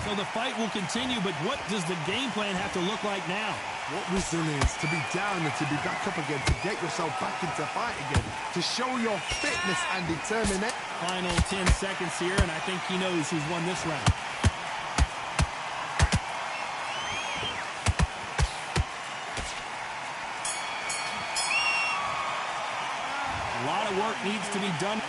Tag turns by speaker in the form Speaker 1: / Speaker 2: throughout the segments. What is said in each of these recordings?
Speaker 1: So the fight will continue, but what does the game plan have to look like now?
Speaker 2: What resilience to be down and to be back up again, to get yourself back into fight again, to show your fitness and determination.
Speaker 1: Final 10 seconds here, and I think he knows who's won this round. A lot of work needs to be done.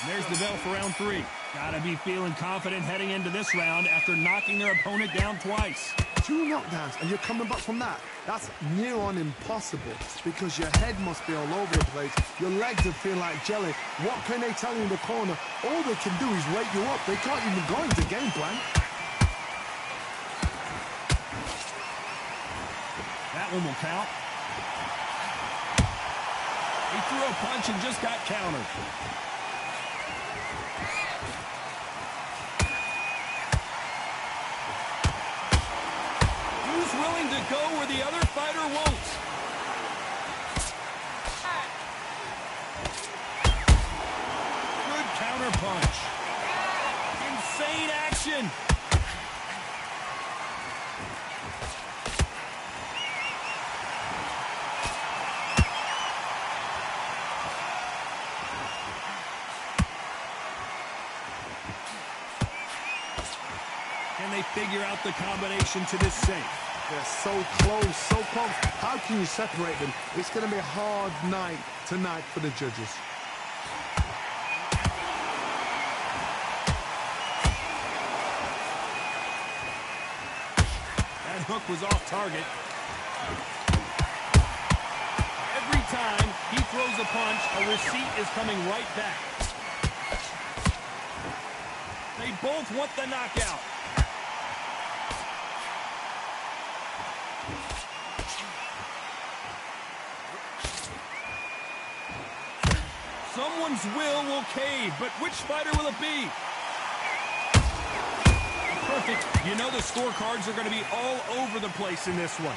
Speaker 1: There's the bell for round 3. Gotta be feeling confident heading into this round after knocking their opponent down twice.
Speaker 2: 2 knockdowns and you're coming back from that. That's near on impossible because your head must be all over the place. Your legs will feel like jelly. What can they tell you in the corner? All they can do is wake you up. They can't even go into game plan.
Speaker 1: That one will count. He threw a punch and just got countered. Willing to go where the other fighter won't. Good counter punch. Insane action. Can they figure out the combination to this safe?
Speaker 2: They're so close, so close. How can you separate them? It's going to be a hard night tonight for the judges.
Speaker 1: That hook was off target. Every time he throws a punch, a receipt is coming right back. They both want the knockout. Someone's will cave, but which fighter will it be? Perfect. You know the scorecards are going to be all over the place in this one.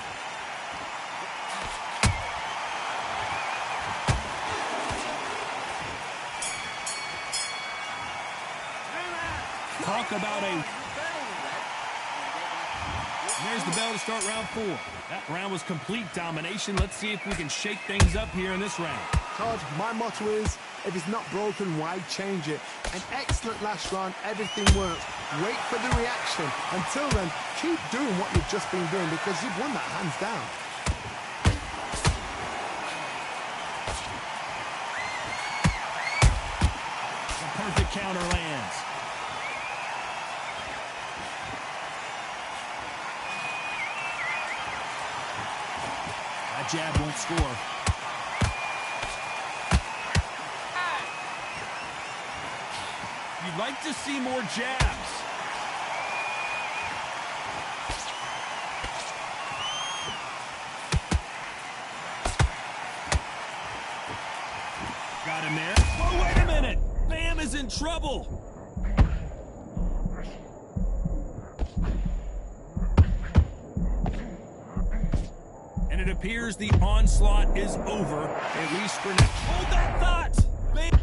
Speaker 1: Talk about a... There's the bell to start round 4. That round was complete domination. Let's see if we can shake things up here in this round.
Speaker 2: Todd, my motto is, if it's not broken, why change it? An excellent last round, everything works. Wait for the reaction. Until then, keep doing what you've just been doing because you've won that hands down.
Speaker 1: The perfect counter lands. That jab won't score. You'd like to see more jabs. Got him there. Oh, wait a minute. Bam is in trouble. And it appears the onslaught is over, at least for now. Hold that thought.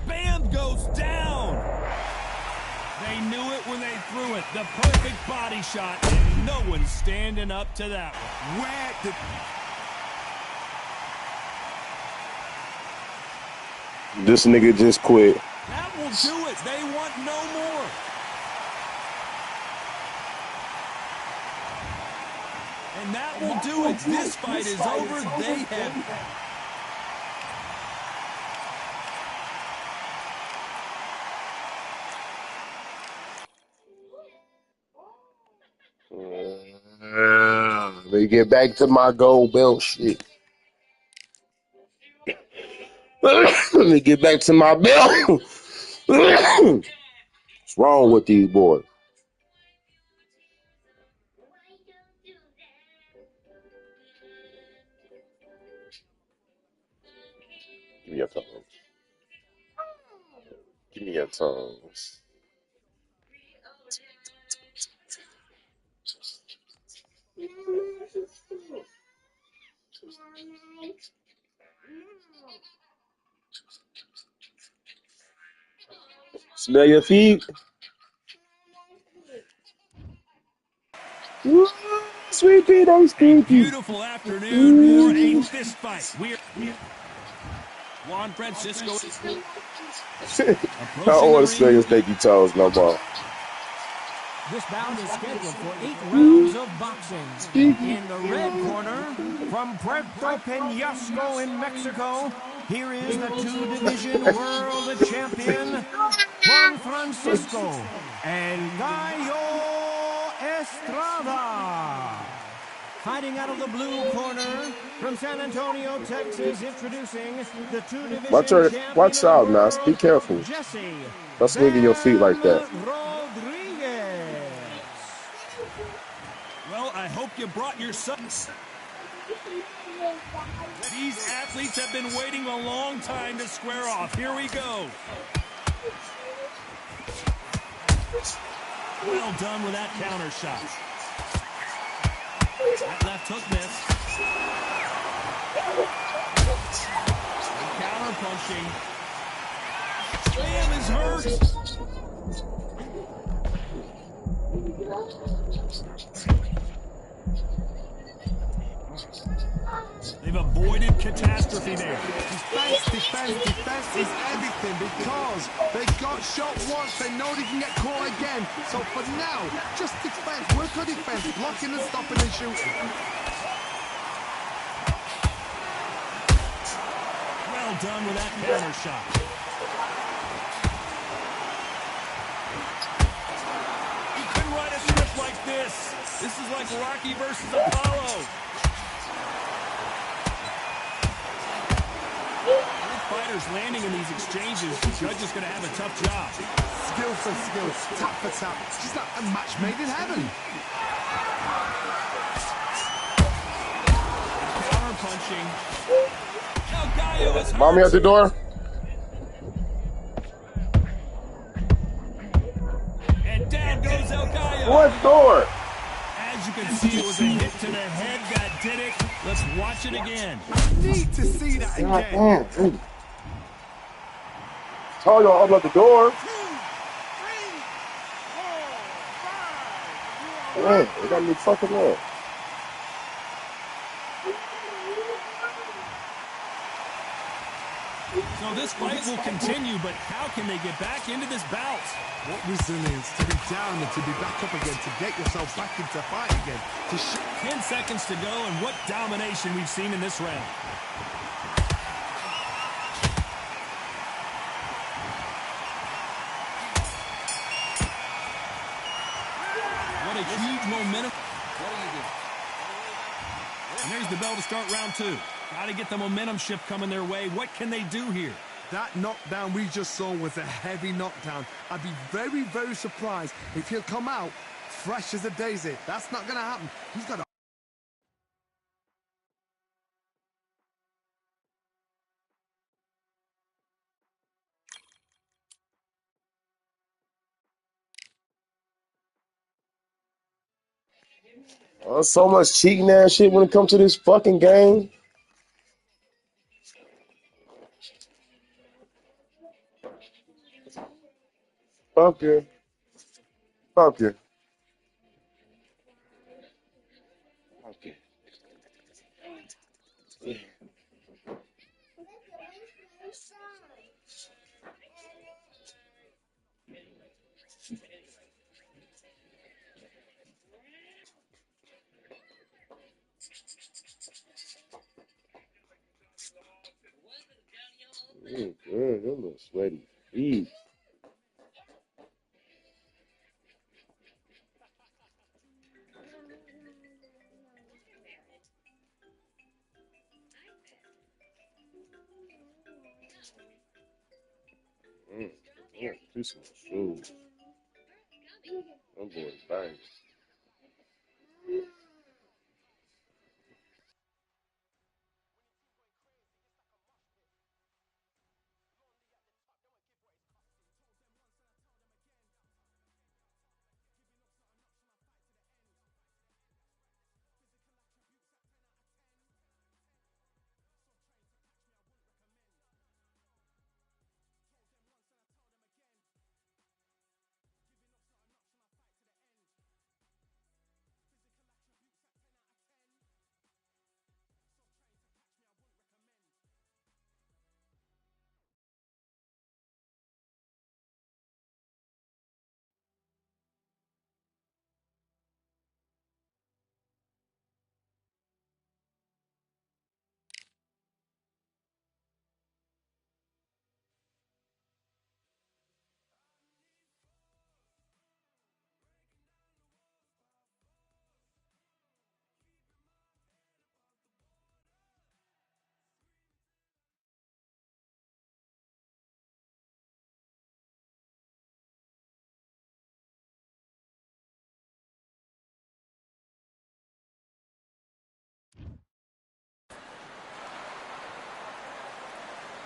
Speaker 1: Bam goes down. They knew it when they threw it. The perfect body shot, and no one's standing up to that one.
Speaker 2: Where did...
Speaker 3: This nigga just quit.
Speaker 1: That will do it. They want no more. And that will do it. This fight is over. They have...
Speaker 3: Let me get back to my gold belt shit. Let me get back to my belt. What's wrong with these boys? Give me your tongues. Give me your tongues. Smell your feet. Sweet pea, I'm
Speaker 1: A
Speaker 3: stinky.
Speaker 1: beautiful afternoon for a fist fight. Juan Francisco
Speaker 3: I don't
Speaker 1: approaching the
Speaker 3: want to swing
Speaker 1: ring.
Speaker 3: his stinky toes no more.
Speaker 4: This bout is scheduled for 8 rounds of boxing. In the red corner, from Puerto Peñasco in Mexico, here is the two-division world champion, Juan Francisco El Gallo Estrada. Fighting out of the blue corner, from San Antonio, Texas, introducing the two-division champion
Speaker 3: Watch
Speaker 4: of the
Speaker 3: out, Nas. Be
Speaker 4: world,
Speaker 3: careful.
Speaker 4: Jesse
Speaker 3: Don't swing your feet like that.
Speaker 4: Rodriguez.
Speaker 1: Well, I hope you brought your sons. These athletes have been waiting a long time to square off. Here we go. Well done with that counter shot. That left hook missed. Counter punching. Bam is hurt. They've avoided catastrophe there.
Speaker 2: Defense is everything because they got shot once. They know they can get caught again. So for now, just defense. Work on defense. Blocking and stopping and shooting.
Speaker 1: Well done with that counter shot. You couldn't write a script like this. This is like Rocky versus Apollo. Fighters landing in these exchanges, the judge is going to have a tough job.
Speaker 2: Skill for skill, tap for tap. It's just like a match made in heaven.
Speaker 1: Counter punching. El Gallo is hurt.
Speaker 3: Mommy at the door.
Speaker 1: And down goes El Gallo.
Speaker 3: What door?
Speaker 1: As you can see, it was a hit to the head that did it. Let's watch it again.
Speaker 2: Need to see that again.
Speaker 3: Damn. Told y'all open up the door. Man, they got me fucking up.
Speaker 1: So this fight will continue, but how can they get back into this bout?
Speaker 2: What resilience to be down and to be back up again, to get yourself back into fight again.
Speaker 1: 10 seconds to go, and what domination we've seen in this round. What a huge momentum. And there's the bell to start round two. Got to get the momentum shift coming their way. What can they do here?
Speaker 2: That knockdown we just saw was a heavy knockdown. I'd be very, very surprised if he'll come out fresh as a daisy. That's not going to happen. He's got to...
Speaker 3: So much cheating ass shit when it comes to this fucking game. Fuck you. Fuck you. Fuck you. Good, them little sweaty feet. Yeah, too small shoes. Them boys bang.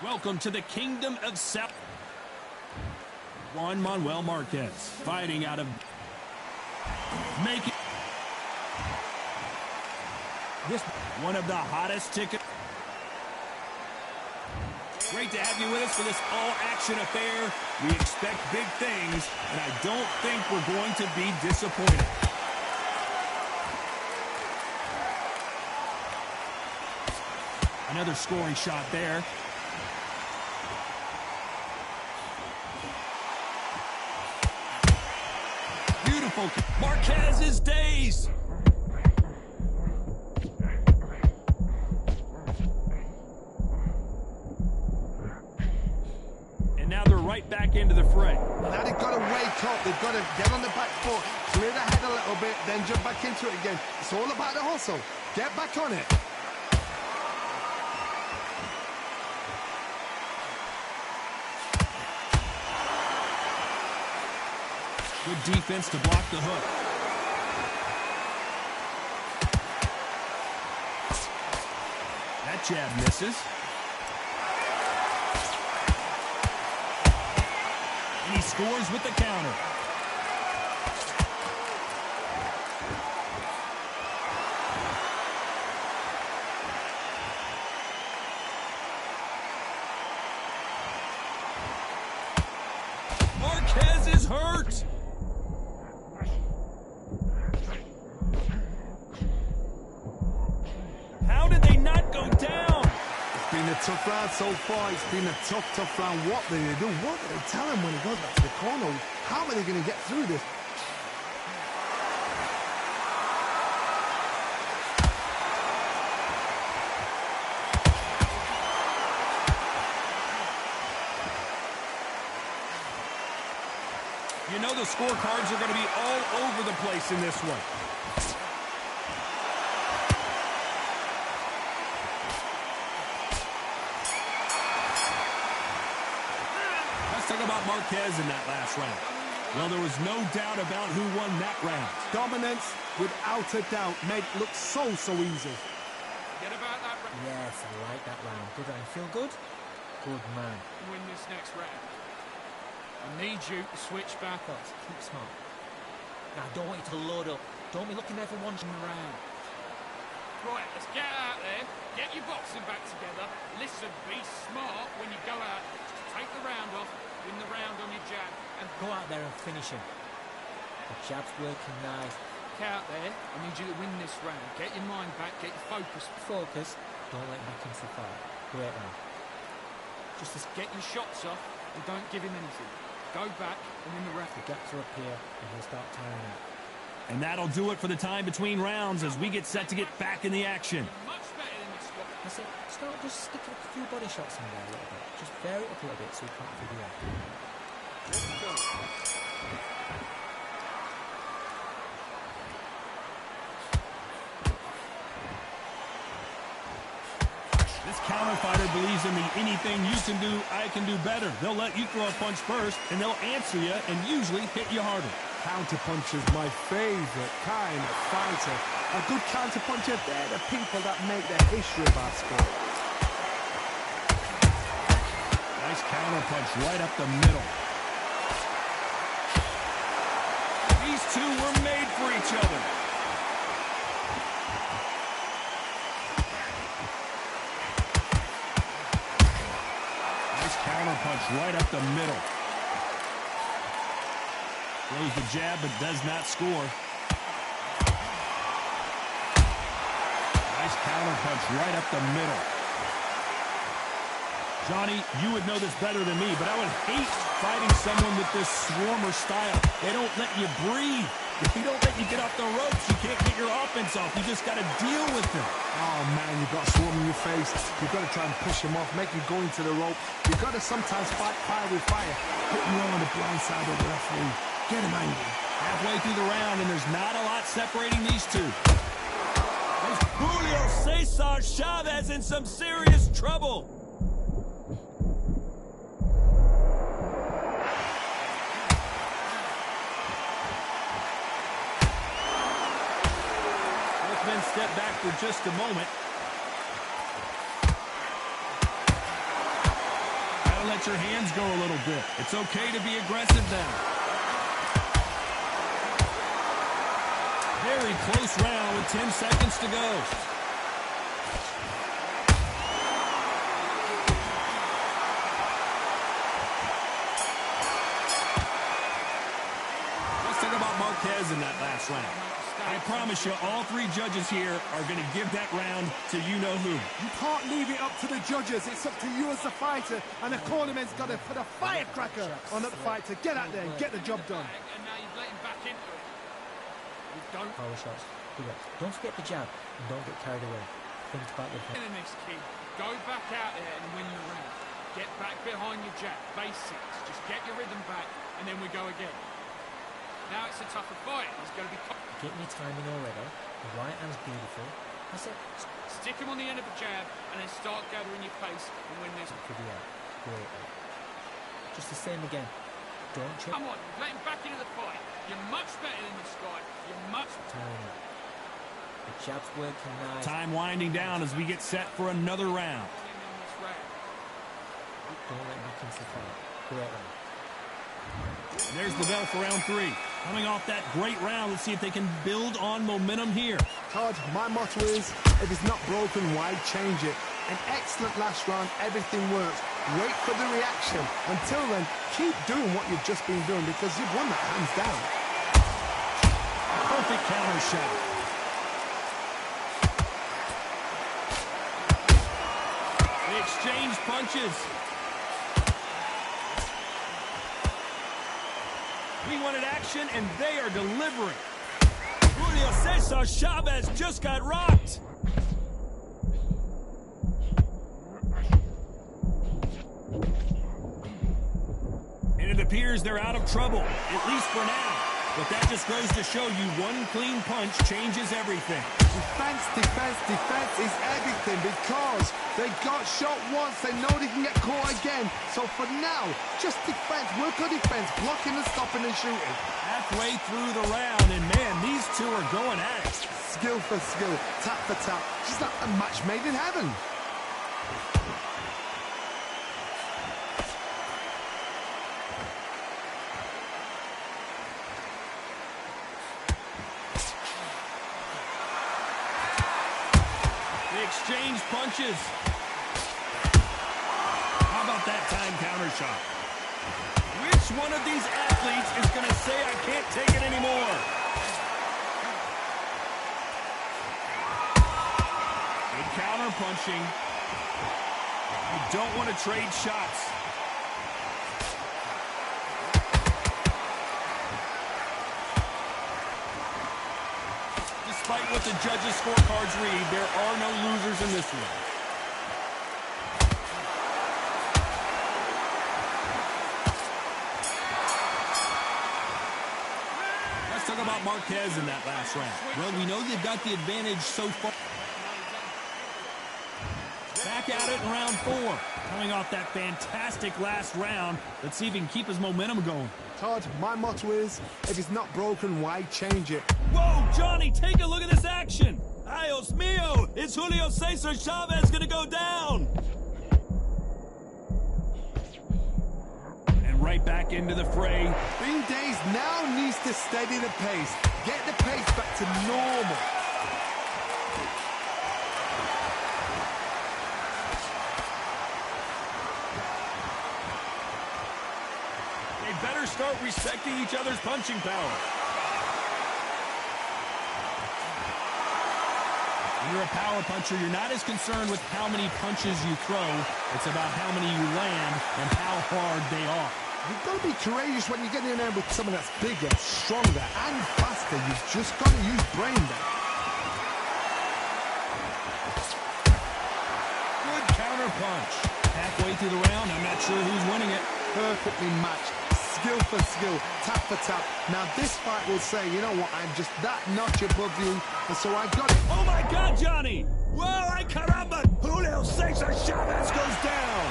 Speaker 1: Welcome to the Kingdom of South. Juan Manuel Marquez fighting out of making this one of the hottest tickets. Great to have you with us for this all-action affair. We expect big things, and I don't think we're going to be disappointed. Another scoring shot there. Beautiful. Marquez's days. And now they're right back into the fray.
Speaker 2: Now they've got to wake up. They've got to get on the back foot, clear the head a little bit, then jump back into it again. It's all about the hustle. Get back on it.
Speaker 1: Good defense to block the hook. That jab misses. And he scores with the counter. Marquez is hurt. How did they not go down?
Speaker 2: It's been a tough round so far. It's been a tough round. What do they do? What do they tell him when he goes back to the corner? How are they going to get through this?
Speaker 1: You know the scorecards are going to be all over the place in this one. Let's talk about Marquez in that last round. Well, there was no doubt about who won that round.
Speaker 2: Dominance, without a doubt, made it look so easy.
Speaker 5: Get about that round.
Speaker 6: Yes, I like that round. Did I feel good? Good man.
Speaker 5: Win this next round. I need you to switch back up.
Speaker 6: Keep smart. Now, I don't want you to load up. Don't be looking everyone
Speaker 5: in the round. Right, let's get out there. Get your boxing back together. Listen, be smart when you go out. Just take the round off. Win the round on your jab. And
Speaker 6: go out there and finish him. The jab's working nice.
Speaker 5: Get out there. I need you to win this round. Get your mind back. Get your focus.
Speaker 6: Focus. Don't let him back into the fight. Great round.
Speaker 5: Just get your shots off and don't give him anything. Go back and win the round.
Speaker 6: The gaps will appear and he'll start tiring out.
Speaker 1: And that'll do it for the time between rounds as we get set to get back in the action.
Speaker 5: Much better than this one.
Speaker 6: That's it. Start just sticking a few body shots in there a little bit. Just vary it up a little bit so you can't figure out.
Speaker 1: This counter fighter believes in the anything you can do, I can do better. They'll let you throw a punch first, and they'll answer you and usually hit you harder.
Speaker 2: Counterpunch is my favorite kind of fighter. A good counterpuncher, they're the people that make the history of our sport.
Speaker 1: Nice counterpunch right up the middle. These two were made for each other. Counterpunch right up the middle. Throws the jab but does not score. Nice counterpunch right up the middle. Johnny, you would know this better than me, but I would hate fighting someone with this swarmer style. They don't let you breathe. If you don't let you get off the ropes, you can't get your offense off. You just got to deal with them.
Speaker 2: Oh, man, you've got to swarm in your face. You've got to try and push him off, make him go into the rope. You've got to sometimes fight fire with fire. Put him on the blind side of the referee. Get him angry.
Speaker 1: Halfway through the round, and there's not a lot separating these two. There's Julio Cesar Chavez in some serious trouble. Step back for just a moment. let your hands go a little bit. It's okay to be aggressive now. Very close round with 10 seconds to go. Let's talk about Marquez in that last round. I promise you, all three judges here are going to give that round to you-know-who.
Speaker 2: You can't leave it up to the judges. It's up to you as the fighter, and the cornerman's got to put a firecracker on that fight to get out there and get the job done.
Speaker 5: And now you've let him back into it. You don't.
Speaker 6: Power shots. Don't forget the jab and don't get carried away. Think about the
Speaker 5: In this key, go back out there and win the round. Get back behind your jab. Basics. Just get your rhythm back, and then we go again. Now it's a tougher fight. He's going to be...
Speaker 6: Getting your timing already. The right hand's beautiful. That's it.
Speaker 5: Stick him on the end of a jab and then start gathering your pace and win this.
Speaker 6: For the out. Great. Just the same again. Don't check.
Speaker 5: Come on, let him back into the fight. You're much better than this guy. You're much...
Speaker 6: Time. The jab's working nice.
Speaker 1: Time winding down as we get set for another round.
Speaker 6: Don't let him back into the fight. Great round.
Speaker 1: There's the bell for round 3. Coming off that great round, let's see if they can build on momentum here.
Speaker 2: Todd, my motto is, if it's not broken, why change it? An excellent last round, everything works. Wait for the reaction. Until then, keep doing what you've just been doing because you've won that hands down.
Speaker 1: Perfect counter shot. They exchange punches. We wanted action, and they are delivering. Julio Cesar Chavez just got rocked. And it appears they're out of trouble, at least for now. But that just goes to show you one clean punch changes everything.
Speaker 2: Defense, defense, defense is everything because they got shot once, they know they can get caught again. So for now, just defense, work on defense, blocking and stopping and shooting.
Speaker 1: Halfway through the round, and man, these two are going at it.
Speaker 2: Skill for skill, tap for tap, just like a match made in heaven.
Speaker 1: Exchange punches. How about that time counter shot? Which one of these athletes is going to say, I can't take it anymore? Good counter punching. You don't want to trade shots. Despite what the judges' scorecards read, there are no losers in this one. Let's talk about Marquez in that last round. Well, we know they've got the advantage so far. Back at it in round 4. Coming off that fantastic last round. Let's see if he can keep his momentum going.
Speaker 2: Todd, my motto is, if it's not broken, why change it?
Speaker 1: Whoa, Johnny, take a look at this action. Dios mío, is Julio Cesar Chavez going to go down? And right back into the fray.
Speaker 2: Bean Days now needs to steady the pace. Get the pace back to normal.
Speaker 1: They better start respecting each other's punching power. When you're a power puncher, you're not as concerned with how many punches you throw. It's about how many you land and how hard they are.
Speaker 2: You've got to be courageous when you get in there with someone that's bigger, stronger, and faster. You've just got to use brain there.
Speaker 1: Good counter punch. Halfway through the round, I'm not sure who's winning it.
Speaker 2: Perfectly matched. Skill for skill, tap for tap. Now this fight will say, you know what, I'm just that notch above you, and so I got it.
Speaker 1: Oh my God, Johnny! Whoa, ay caramba! Julio Cesar Chavez goes down!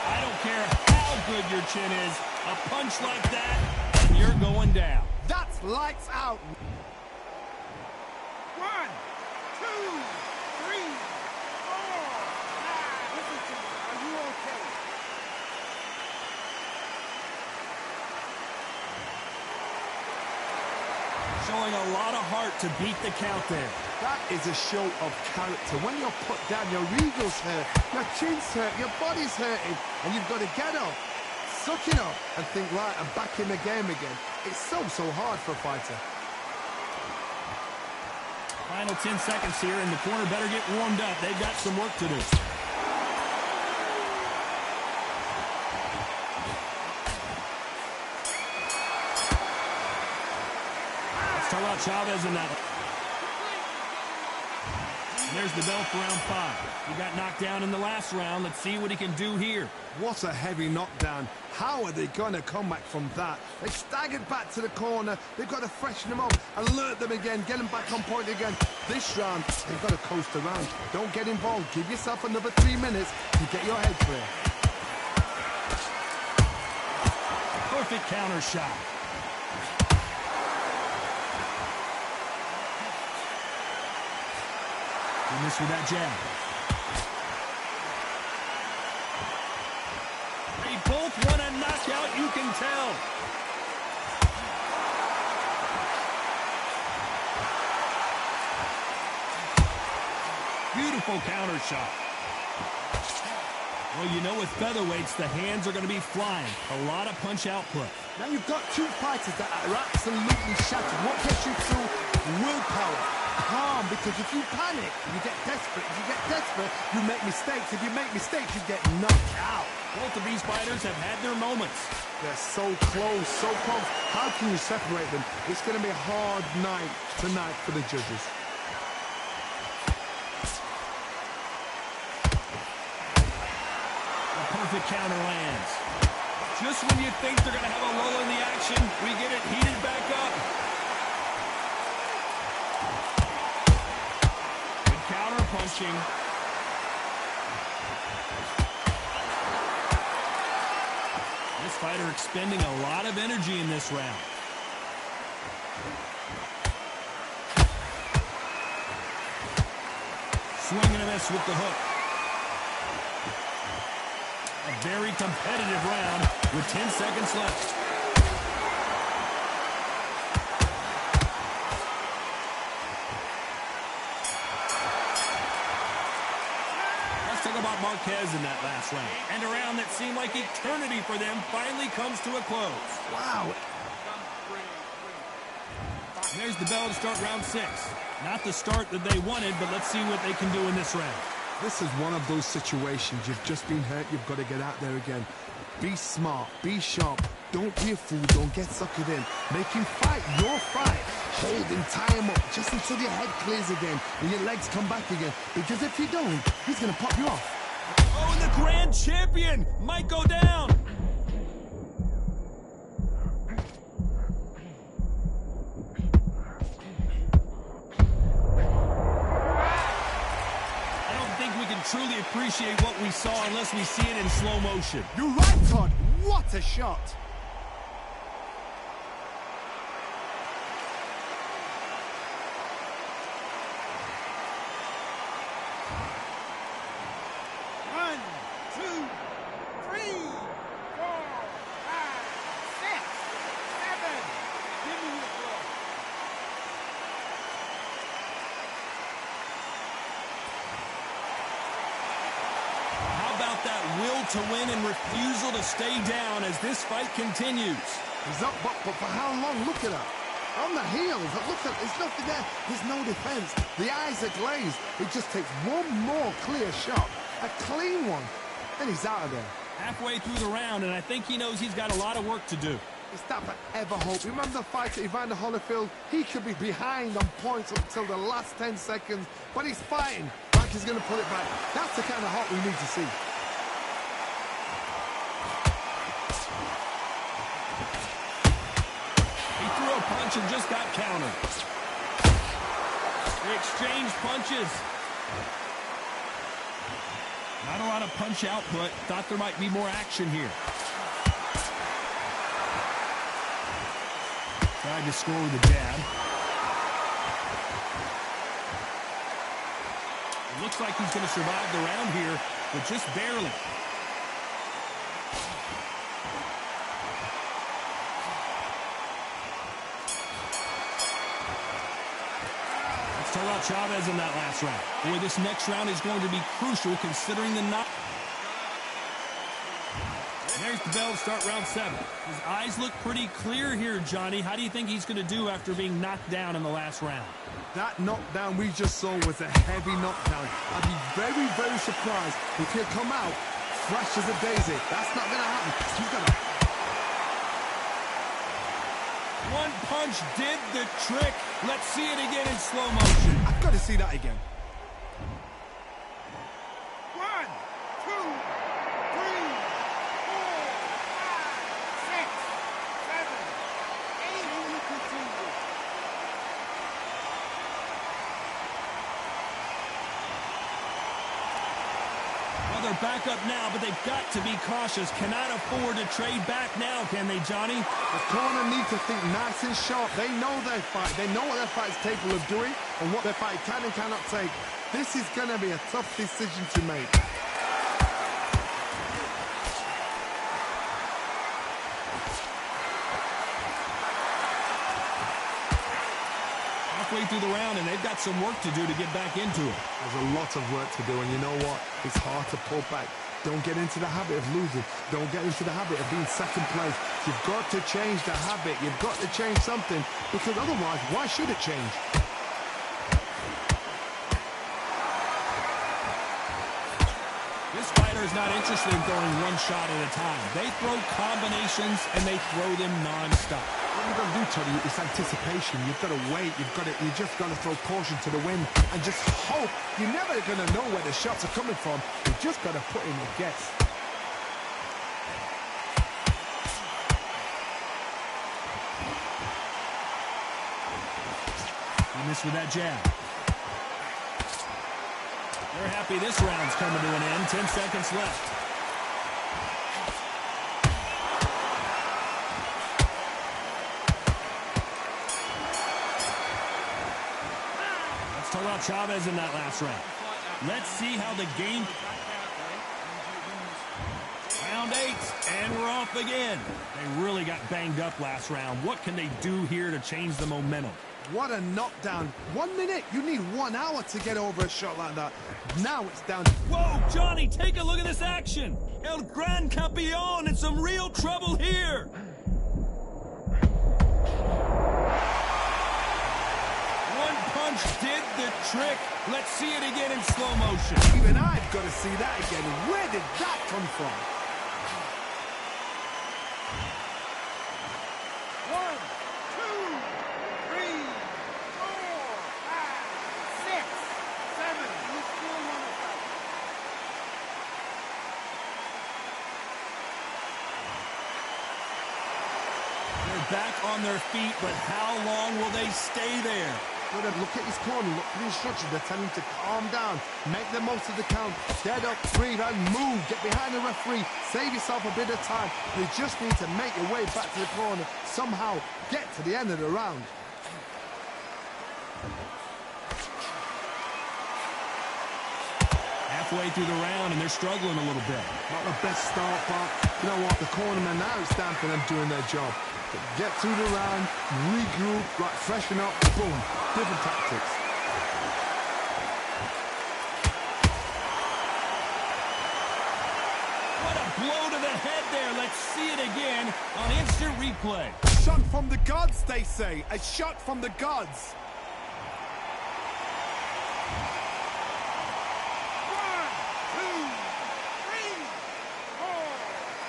Speaker 1: I don't care how good your chin is, a punch like that, and you're going down.
Speaker 2: That's lights out.
Speaker 5: 1, 2, 3, 4. Now, listen to me. Are you okay?
Speaker 1: Showing a lot of heart to beat the count there.
Speaker 2: That is a show of character. When you're put down, your ego's hurt, your chin's hurt, your body's hurting, and you've got to get up, suck it up, and think, right, I'm back in the game again. It's so hard for a fighter.
Speaker 1: Final 10 seconds here, and the corner better get warmed up. They've got some work to do. Let's talk about Chavez in that. And there's the bell for round 5. He got knocked down in the last round. Let's see what he can do here.
Speaker 2: What a heavy knockdown. How are they going to come back from that? They staggered back to the corner. They've got to freshen them up, alert them again, get them back on point again. This round, they've got to coast around. Don't get involved. Give yourself another 3 minutes to get your head clear.
Speaker 1: Perfect counter shot. He missed with that jab. They both want a knockout, you can tell. Beautiful counter shot. Well, you know with featherweights, the hands are going to be flying. A lot of punch output.
Speaker 2: Now you've got two fighters that are absolutely shattered. What gets you through? Willpower. Calm, because if you panic, you get desperate. If you get desperate, you make mistakes. If you make mistakes, you get knocked out.
Speaker 1: Both of these fighters have had their moments.
Speaker 2: They're so close, so close. How can you separate them? It's going to be a hard night tonight for the judges.
Speaker 1: A perfect counter lands. Just when you think they're going to have a lull in the action, we get it heated back up. Good counter punching. This fighter expending a lot of energy in this round. Swing and a miss with the hook. A very competitive round with 10 seconds left. Let's talk about Marquez in that last round. And a round that seemed like eternity for them finally comes to a close.
Speaker 2: Wow.
Speaker 1: And there's the bell to start round 6. Not the start that they wanted, but let's see what they can do in this round.
Speaker 2: This is one of those situations. You've just been hurt. You've got to get out there again. Be smart. Be sharp. Don't be a fool. Don't get suckered in. Make him fight your fight. Hold him, tie him up, just until your head clears again and your legs come back again. Because if you don't, he's going to pop you off.
Speaker 1: Oh, and the grand champion might go down. Truly appreciate what we saw unless we see it in slow motion.
Speaker 2: You're right, Todd. What a shot.
Speaker 5: One, two, three, 4, 5, 6, 7. Give me your ball.
Speaker 1: That will to win and refusal to stay down as this fight continues.
Speaker 2: He's up, but for how long? Look at that. On the heels. Look at, there's nothing there. There's no defense. The eyes are glazed. It just takes one more clear shot. A clean one. And he's out of there.
Speaker 1: Halfway through the round, and I think he knows he's got a lot of work to do.
Speaker 2: Is that forever hope? Remember the fight at Evander Holyfield? He could be behind on points until the last 10 seconds, but he's fighting like he's going to pull it back. That's the kind of heart we need to see.
Speaker 1: He threw a punch and just got countered. They exchanged punches. Not a lot of punch output. Thought there might be more action here. Tried to score with a jab. It looks like he's going to survive the round here, but just barely. talk about Chavez in that last round. Boy, this next round is going to be crucial considering the knock. And there's the bell to start round 7. His eyes look pretty clear here, Johnny. How do you think he's going to do after being knocked down in the last round?
Speaker 2: That knockdown we just saw was a heavy knockdown. I'd be very, very surprised if he'll come out fresh as a daisy. That's not going to happen. He's got to...
Speaker 1: One punch did the trick. Let's see it again in slow motion.
Speaker 2: I've got to see that again.
Speaker 5: 1, 2, 3, 4, 5, 6, 7, 8. And we continue.
Speaker 1: Well, they're back up now, but they've got to be cautious. Cannot afford to trade back now, can they, Johnny?
Speaker 2: The corner need to think nice and sharp. They know their fight. They know what their fight's capable of doing and what their fight can and cannot take. This is going to be a tough decision to make.
Speaker 1: Halfway through the round, and they've got some work to do to get back into it.
Speaker 2: There's a lot of work to do, and you know what? It's hard to pull back. Don't get into the habit of losing. Don't get into the habit of being second place. You've got to change the habit. You've got to change something, because otherwise, why should it change?
Speaker 1: This fighter is not interested in throwing one shot at a time. They throw combinations, and they throw them non-stop.
Speaker 2: What you've got to do, Tony, is anticipation. You've got to wait. You just got to throw caution to the wind and just hope. You're never going to know where the shots are coming from. You've just got to put in your guess.
Speaker 1: He missed with that jab. They're happy this round's coming to an end. 10 seconds left. Let's talk about Chavez in that last round. Let's see how the game... Round 8, and we're off again. They really got banged up last round. What can they do here to change the momentum?
Speaker 2: What a knockdown. 1 minute. You need 1 hour to get over a shot like that. Now it's down.
Speaker 1: Whoa, Johnny, take a look at this action. El Gran Campeón in some real trouble here. One punch did the trick. Let's see it again in slow motion.
Speaker 2: Even I've got to see that again. Where did that come from?
Speaker 5: 1, 2, 3, 4, 5, 6, 7. You still want to fight.
Speaker 1: They're back on their feet, but how long will they stay there?
Speaker 2: Look at his corner, look at the instructions. They're telling him to calm down, make the most of the count, get up, breathe, and move. Get behind the referee, save yourself a bit of time. You just need to make your way back to the corner, somehow get to the end of the round.
Speaker 1: Halfway through the round, and they're struggling a little bit.
Speaker 2: Not the best start, but you know what? The cornerman now is down for them doing their job. Get through the round, regroup, right, freshen up, boom. Different tactics.
Speaker 1: What a blow to the head there. Let's see it again on instant replay.
Speaker 2: Shot from the gods, they say. A shot from the gods.
Speaker 1: 1, 2, 3, 4,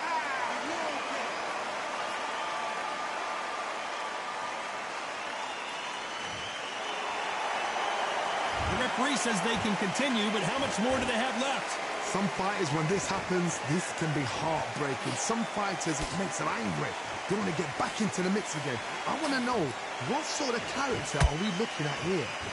Speaker 1: 5. The referee says they can continue, but how much more do they have left?
Speaker 2: Some fighters, when this happens, this can be heartbreaking. Some fighters, it makes them angry. They want to get back into the mix again. I want to know, what sort of character are we looking at here?